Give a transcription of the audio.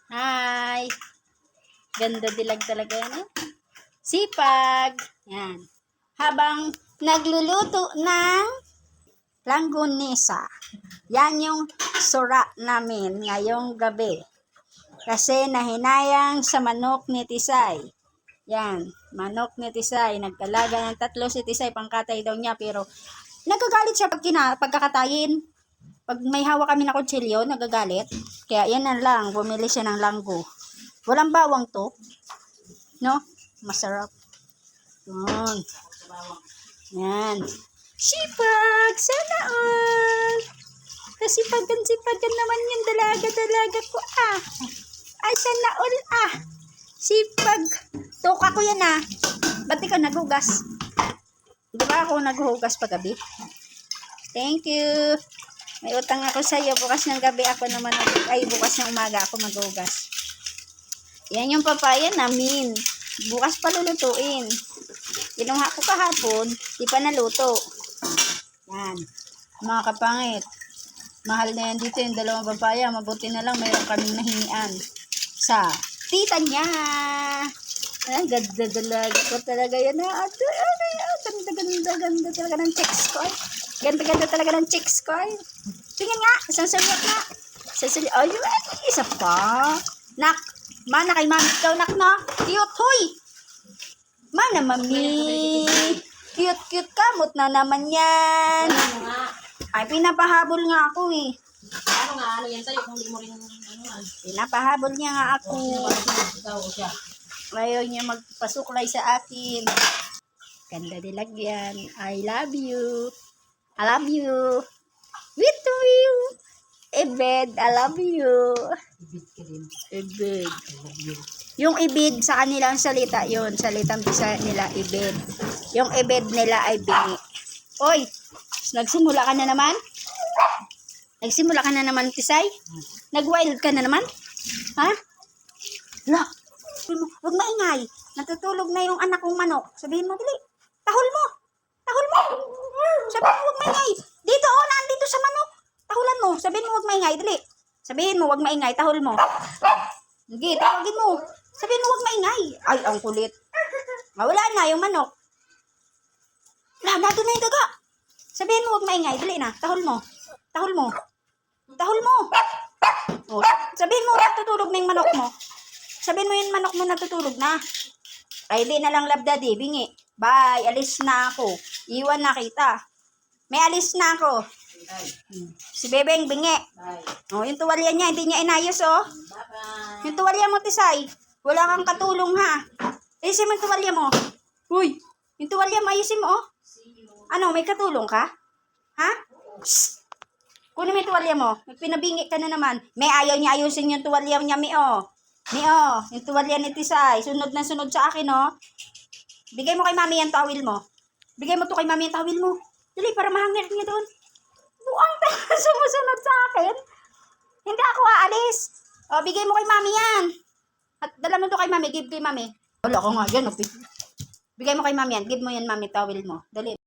Hi! Ganda dilag talaga yan. Sipag! Yan. Habang nagluluto ng langgonesa. Yan yung sura namin ngayong gabi. Kasi nahinayang sa manok ni Tisay. Yan. Manok ni Tisay. Nagkalaga ng 3 si Tisay. Pangkatay daw niya. Pero nagagalit siya pagkakatayin. Pag may hawak kami na kutsilyo, nagagalit. Kaya yan na lang. Bumili siya ng langgo. Walang bawang to. No? Masarap. Yan. Yan. Sipag! Sana all! Kasipagan naman yung dalaga ko Ay, sana all Sipag! Toka ko yan Ba't ikaw naghugas? Di ba ako naghugas paggabi? Thank you! May utang ako sa iyo. Bukas ng gabi ako naman, bukas ng umaga ako maghugas. Yan yung papaya namin. Bukas pa lulutuin. Kinuha ko kahapon, di pa naluto. Yan. Mga kapangit. Mahal na yan dito yung 2 papaya. Mabuti na lang mayroon kaming nahingian sa tita niya. Ang ganda talaga ko talaga yan. Ganda talaga ng chicks ko. Ganda talaga ng chicks ko. Tingnan nga, isang sulyap na. Ay, isa pa. Nak, mana kay mami ikaw, nak na. Cute, hoy. Mana, mami. Cute kamot na naman yan. Ay, pinapahabol nga ako Ano yan sa'yo kung di mo rin Pinapahabol niya nga ako. Ikaw siya. Ayaw niya magpasuklay sa akin. Ganda dilag yan. I love you. I love you. With you. Ibed, I love you. Ibig ka din. Ibed. I love you. Yung ibid sa kanilang salita yun. Salitang bisa nila, ibid. Yung ibid nila ay bingi. Oy, nagsimula ka na naman? Nagsimula ka na naman, Tisay? Nag-wild ka na naman? Ha? La, huwag maingay. Natutulog na yung anak kong manok. Sabihin mo, dali. Tahol mo. Tahol mo. Sabihin mo, huwag maingay. Dito, nandito sa manok. Tahulan mo. Sabihin mo, huwag maingay, dali. Sabihin mo, huwag maingay. Tahol mo. Sige, tawagin mo. Sabihin mo, huwag maingay. Ay, ang kulit. Wala na yung manok. Nandun na yung daga. Sabihin mo, huwag maingay. Dali na. Tahol mo. Tahol mo. Tahol mo. Oh, sabihin mo, natutulog na yung manok mo. Sabihin mo yung manok mo natutulog na. Ay, di na lang, love daddy. Bingi. Bye. Alis na ako. Iwan na kita. May alis na ako. Si Bebeng, bingi. Bye. Oh, yung tuwalya niya, hindi niya inayos, Bye-bye. Yung tuwalya mo, Tisay. Wala kang katulong, ha? Ayusin mo yung tuwalya mo. Uy, yung tuwalya mo, ayusin mo, See you. Ano, may katulong ka? Ha? Shhh! Kunin mo yung tuwalya mo. Pinabingi ka na naman. May ayaw niya ayusin yung tuwalya niya, yung tuwalya ni Tisay. Sunod na sunod sa akin, Bigay mo kay mami yung tawil mo. Bigay mo to kay mami yung tawil mo. Dali, para mahangir niya doon. Buang talaga sumusunod sa akin. Hindi ako aalis. O, bigay mo kay mami yan. At dala mo to kay mami. Give kay mami. Wala ko nga yan. Bigay mo kay mami yan. Give mo yan, mami, tawil mo. Dali.